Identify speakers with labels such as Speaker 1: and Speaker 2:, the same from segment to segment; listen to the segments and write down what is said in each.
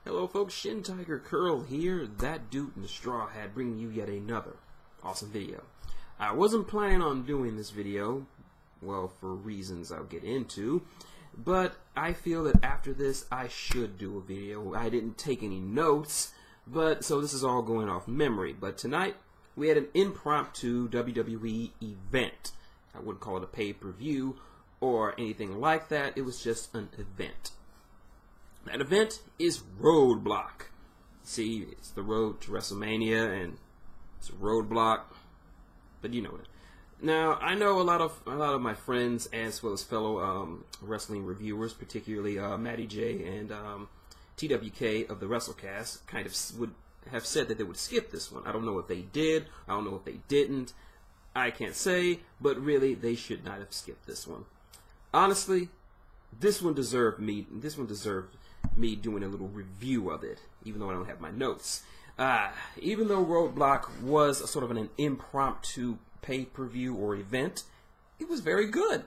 Speaker 1: Hello folks, Shintigercurl here, that dude in the straw hat, bringing you yet another awesome video. I wasn't planning on doing this video, well, for reasons I'll get into, but I feel that after this I should do a video. I didn't take any notes, so this is all going off memory. But tonight we had an impromptu WWE event. I wouldn't call it a pay-per-view or anything like that, it was just an event. That event is Roadblock. See, it's the road to WrestleMania, and it's a roadblock, but you know it. Now, I know a lot of my friends, as well as fellow wrestling reviewers, particularly Matty J and TWK of the WrestleCast, kind of would have said that they would skip this one. I don't know if they did. I don't know if they didn't. I can't say, but really, they should not have skipped this one. Honestly, this one deserved me doing a little review of it, even though I don't have my notes. Even though Roadblock was a sort of an impromptu pay-per-view or event, it was very good.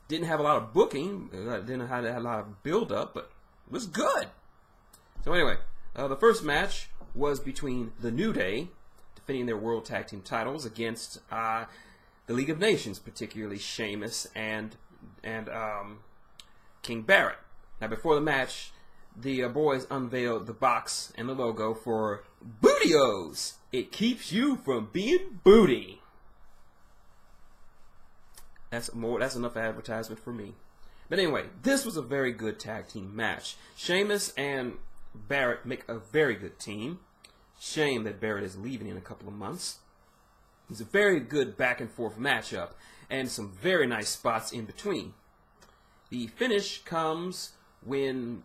Speaker 1: Didn't have a lot of booking, didn't have a lot of build-up, but it was good. So anyway, the first match was between The New Day, defending their World Tag Team titles against the League of Nations, particularly Sheamus and King Barrett. Now before the match, the boys unveiled the box and the logo for Bootios. It keeps you from being booty. That's enough advertisement for me. But anyway, this was a very good tag team match. Sheamus and Barrett make a very good team. Shame that Barrett is leaving in a couple of months. It's a very good back and forth matchup, and some very nice spots in between. The finish comes when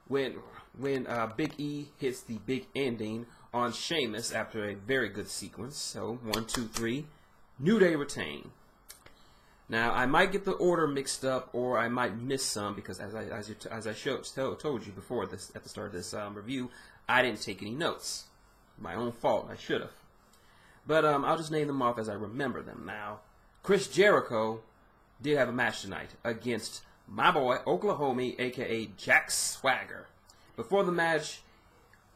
Speaker 1: Big E hits the big ending on Sheamus after a very good sequence. So 1, 2, 3, New Day retain. Now I might get the order mixed up, or I might miss some because as I told you before at the start of this review, I didn't take any notes. My own fault. I should have. But I'll just name them off as I remember them. Now, Chris Jericho did have a match tonight against my boy, Oklahoma, a.k.a. Jack Swagger. Before the match,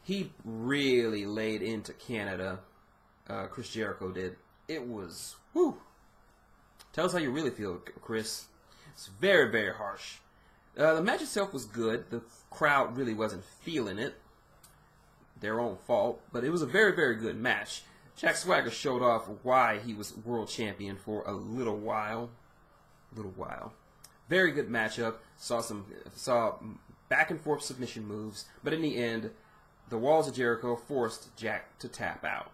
Speaker 1: he really laid into Canada. Chris Jericho did. It was, whew. Tell us how you really feel, Chris. It's very, very harsh. The match itself was good. The crowd really wasn't feeling it. Their own fault. But it was a very, very good match. Jack Swagger showed off why he was world champion for a little while. Very good matchup. Saw back and forth submission moves, but in the end, the walls of Jericho forced Jack to tap out.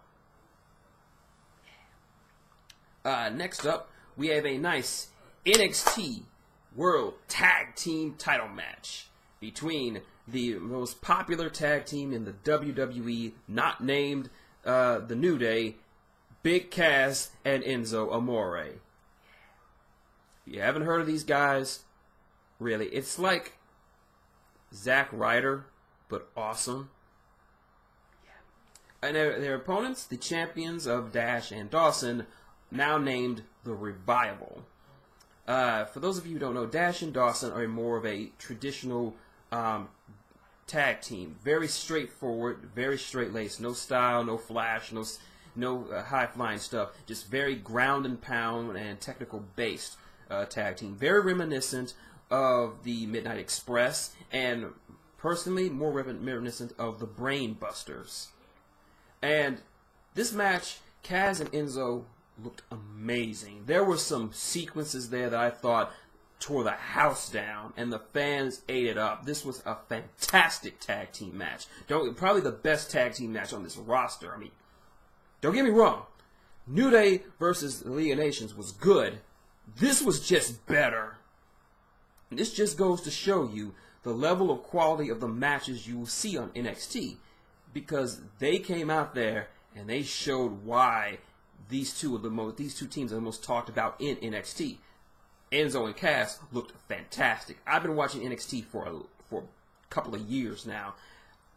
Speaker 1: Next up, we have a nice NXT World Tag Team title match between the most popular tag team in the WWE, not named The New Day, Big Cass and Enzo Amore. If you haven't heard of these guys, really, it's like Zack Ryder, but awesome. And their opponents, the champions of Dash and Dawson, now named The Revival. For those of you who don't know, Dash and Dawson are more of a traditional tag team. Very straightforward, very straight-laced. No style, no flash, no high-flying stuff. Just very ground and pound and technical-based tag team. Very reminiscent of the Midnight Express, and personally more reminiscent of the Brain Busters. And this match, Kaz and Enzo looked amazing. There were some sequences there that I thought tore the house down, and the fans ate it up. This was a fantastic tag team match. Probably the best tag team match on this roster. I mean, don't get me wrong. New Day versus the League of Nations was good. This was just better. And this just goes to show you the level of quality of the matches you will see on NXT, because they came out there and they showed why these two teams are the most talked about in NXT. Enzo and Cass looked fantastic. I've been watching NXT for a couple of years now.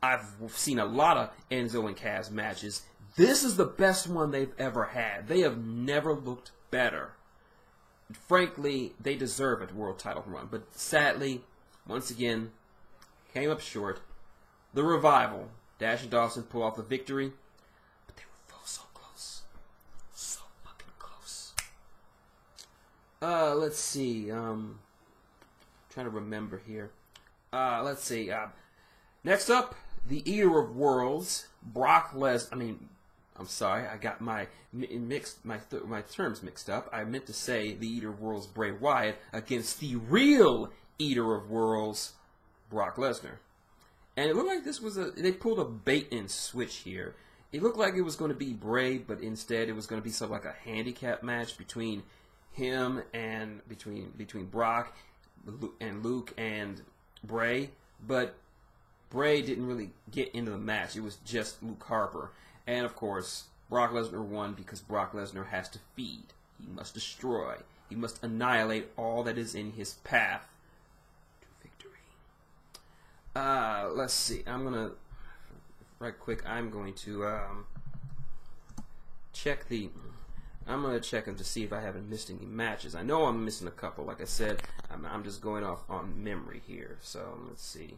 Speaker 1: I've seen a lot of Enzo and Cass matches. This is the best one they've ever had. They have never looked better. Frankly, they deserve a world title run. But sadly, once again, came up short. The Revival, Dash and Dawson pull off the victory, but they were so close. So fucking close. Let's see. Trying to remember here. Let's see. Next up, the Eater of Worlds, Brock Lesnar. I'm sorry, I got my terms mixed up. I meant to say the Eater of Worlds, Bray Wyatt, against the real Eater of Worlds, Brock Lesnar. And it looked like this was they pulled a bait and switch here. It looked like it was going to be Bray, but instead it was going to be sort of like a handicap match between him and between Brock and Luke and Bray. But Bray didn't really get into the match. It was just Luke Harper. And, of course, Brock Lesnar won because Brock Lesnar has to feed. He must destroy. He must annihilate all that is in his path to victory. Let's see. I'm going to check I'm going to check them to see if I haven't missed any matches. I know I'm missing a couple. Like I said, I'm just going off on memory here. So, let's see.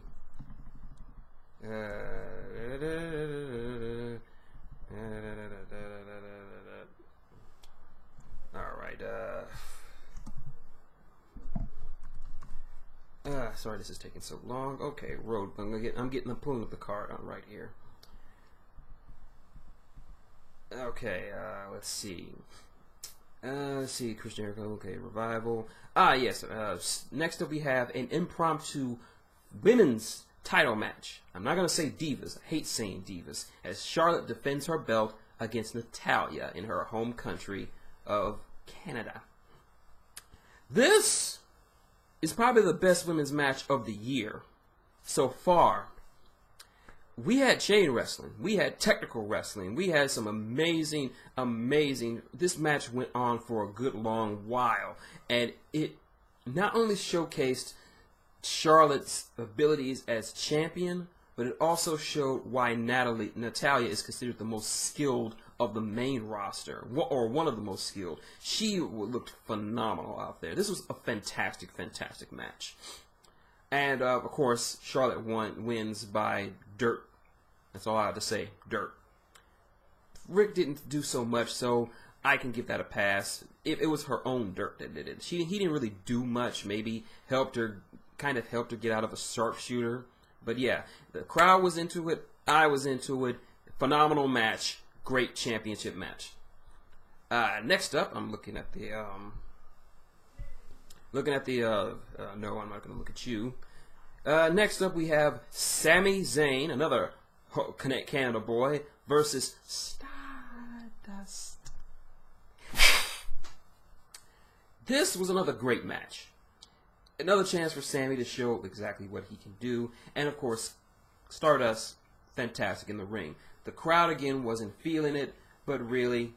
Speaker 1: Alright, sorry this is taking so long. Okay, I'm pulling up the card on right here. Okay, let's see. Chris Jericho, okay, Revival. Yes, next up we have an impromptu women's title match. I'm not going to say divas. I hate saying divas. As Charlotte defends her belt against Natalya in her home country of Canada. This is probably the best women's match of the year so far. We had chain wrestling. We had technical wrestling. We had some amazing. This match went on for a good long while. And it not only showcased Charlotte's abilities as champion, but it also showed why Natalya is considered the most skilled of the main roster, or one of the most skilled. She looked phenomenal out there. This was a fantastic match. And, of course, Charlotte wins by dirt. That's all I have to say, dirt. Rick didn't do so much, so I can give that a pass. It was her own dirt that did it. He didn't really do much. Maybe kind of helped her get out of a sharpshooter. But yeah, the crowd was into it. I was into it. Phenomenal match. Great championship match. Next up, I'm looking at the no, I'm not going to look at you. Next up, we have Sammy Zayn, another Canada boy, versus Stardust. This was another great match. Another chance for Sammy to show exactly what he can do. And, of course, Stardust, fantastic in the ring. The crowd, again, wasn't feeling it, but really,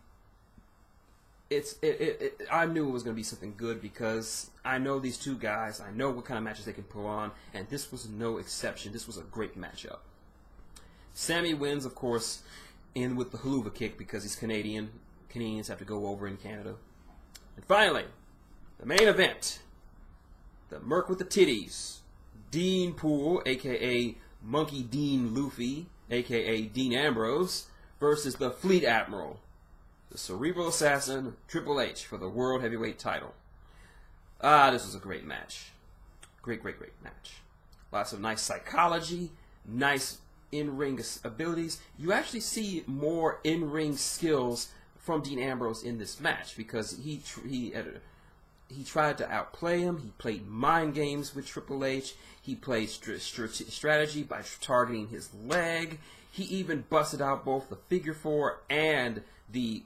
Speaker 1: I knew it was going to be something good because I know these two guys. I know what kind of matches they can pull on, and this was no exception. This was a great matchup. Sammy wins, of course, in with the haluva kick because he's Canadian. Canadians have to go over in Canada. And finally, the main event. The Merc with the Titties, Dean Poole, a.k.a. Monkey Dean Luffy, a.k.a. Dean Ambrose, versus the Fleet Admiral, the Cerebral Assassin, Triple H, for the World Heavyweight title. This was a great match. Great match. Lots of nice psychology, nice in-ring abilities. You actually see more in-ring skills from Dean Ambrose in this match because he tried to outplay him. He played mind games with Triple H. He played strategy by targeting his leg. He even busted out both the figure four and the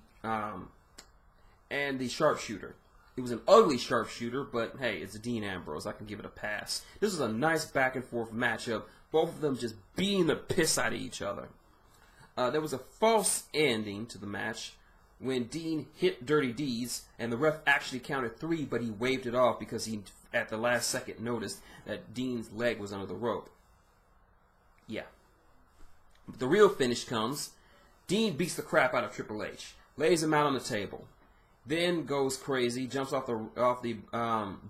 Speaker 1: sharpshooter. It was an ugly sharpshooter, but hey, it's Dean Ambrose. I can give it a pass. This was a nice back and forth matchup. Both of them just beating the piss out of each other. There was a false ending to the match when Dean hit Dirty Deeds, and the ref actually counted 3, but he waved it off because he, at the last second, noticed that Dean's leg was under the rope. Yeah. But the real finish comes. Dean beats the crap out of Triple H, lays him out on the table, then goes crazy, jumps off the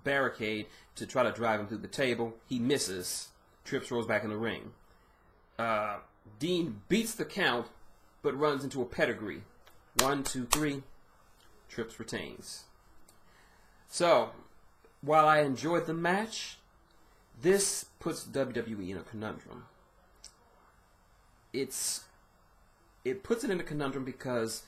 Speaker 1: barricade to try to drive him through the table. He misses. Trips rolls back in the ring. Dean beats the count, but runs into a pedigree. 1, 2, 3. Trips retains. So, while I enjoyed the match, this puts WWE in a conundrum. It puts it in a conundrum because,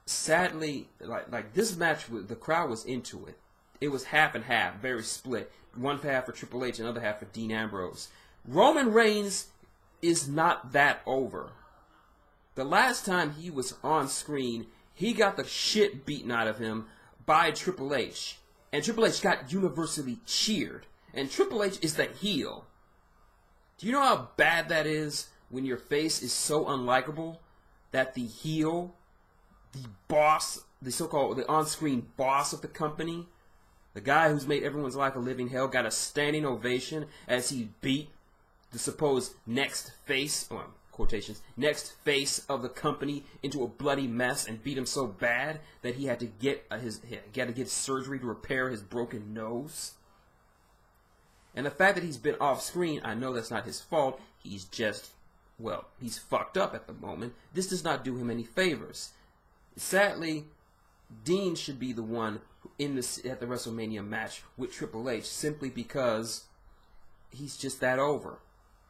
Speaker 1: sadly, like this match, the crowd was into it. It was half and half, very split. One half for Triple H, another half for Dean Ambrose. Roman Reigns is not that over. The last time he was on screen, he got the shit beaten out of him by Triple H. And Triple H got universally cheered. And Triple H is the heel. Do you know how bad that is when your face is so unlikable that the heel, the boss, the so-called the on-screen boss of the company, the guy who's made everyone's life a living hell, got a standing ovation as he beat the supposed next face, quotations, next face of the company into a bloody mess and beat him so bad that he had to get surgery to repair his broken nose. And the fact that he's been off screen, I know that's not his fault. He's just, well, he's fucked up at the moment. This does not do him any favors. Sadly, Dean should be the one at the WrestleMania match with Triple H simply because he's just that over.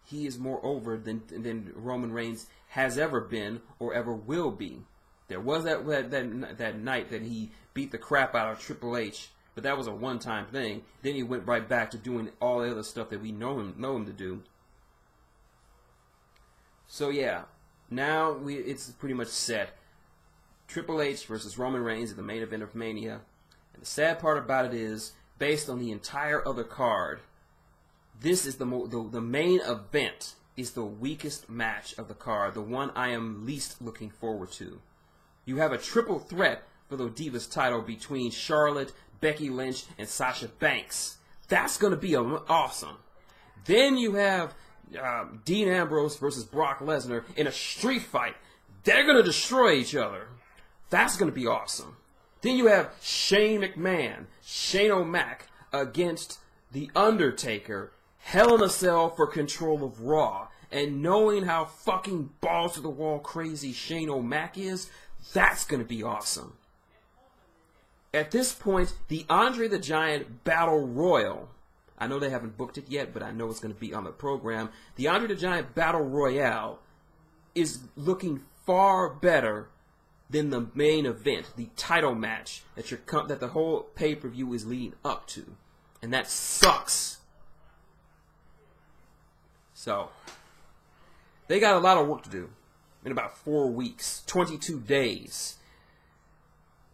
Speaker 1: He is more over than Roman Reigns has ever been or ever will be. There was that night that he beat the crap out of Triple H, but that was a one-time thing. Then he went right back to doing all the other stuff that we know him to do. So yeah, now it's pretty much set. Triple H versus Roman Reigns at the main event of Mania. And the sad part about it is, based on the entire other card, this is the main event is the weakest match of the card, the one I am least looking forward to. You have a triple threat for the Divas title between Charlotte, Becky Lynch, and Sasha Banks. That's going to be awesome. Then you have Dean Ambrose versus Brock Lesnar in a street fight. They're going to destroy each other. That's going to be awesome. Then you have Shane McMahon, Shane O'Mac against The Undertaker, Hell in a Cell for control of Raw. And knowing how fucking balls to the wall crazy Shane O'Mac is, that's going to be awesome. At this point, the Andre the Giant Battle Royal, I know they haven't booked it yet, but I know it's going to be on the program. The Andre the Giant Battle Royale is looking far better than the main event, the title match that the whole pay-per-view is leading up to. And that sucks. So, they got a lot of work to do in about 4 weeks, 22 days.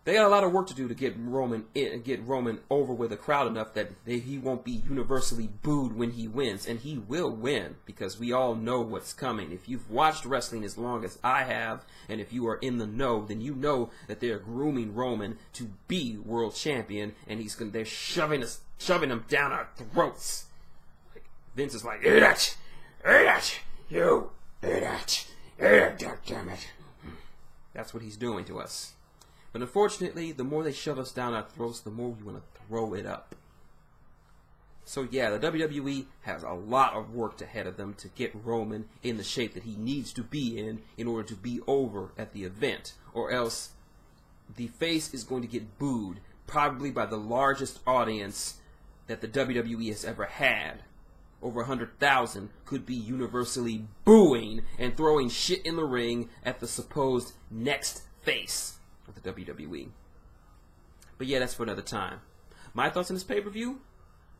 Speaker 1: They got a lot of work to do to get Roman over with the crowd enough that he won't be universally booed when he wins. And he will win, because we all know what's coming. If you've watched wrestling as long as I have, and if you are in the know, then you know that they're grooming Roman to be world champion, and they're shoving him down our throats. Vince is like, eat it! Eat it! You eat it! Eat it, goddammit! That's what he's doing to us. But unfortunately, the more they shove us down our throats, the more we want to throw it up. So yeah, the WWE has a lot of work ahead of them to get Roman in the shape that he needs to be in order to be over at the event. Or else, the face is going to get booed, probably by the largest audience that the WWE has ever had. Over 100,000 could be universally booing and throwing shit in the ring at the supposed next face of the WWE. But yeah, that's for another time. My thoughts on this pay-per-view?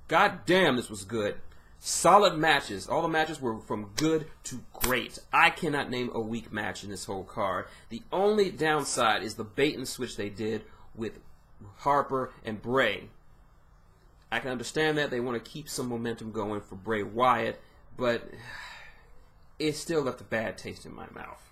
Speaker 1: God damn, this was good. Solid matches. All the matches were from good to great. I cannot name a weak match in this whole card. The only downside is the bait and switch they did with Harper and Bray. I can understand that they want to keep some momentum going for Bray Wyatt, but it still left a bad taste in my mouth.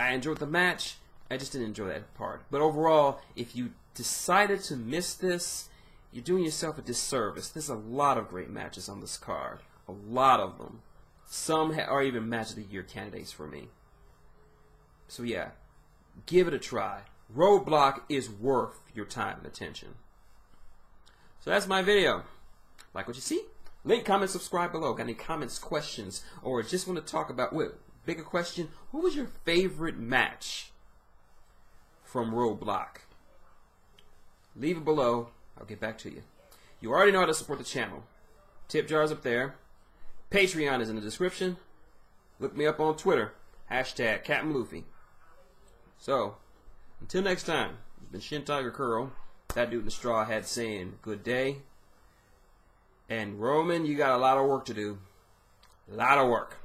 Speaker 1: I enjoyed the match. I just didn't enjoy that part. But overall, if you decided to miss this, you're doing yourself a disservice. There's a lot of great matches on this card. A lot of them. Some are even match of the year candidates for me. So yeah, give it a try. Roadblock is worth your time and attention. So that's my video. Like what you see? Link, comment, subscribe below. Got any comments, questions, or just want to talk about, bigger question, what was your favorite match from Roadblock? Leave it below. I'll get back to you. You already know how to support the channel. Tip jar's up there. Patreon is in the description. Look me up on Twitter. Hashtag Captain Luffy. So, until next time, it's been Shintigercurl, that dude in the straw hat, saying good day. And Roman, you got a lot of work to do. A lot of work.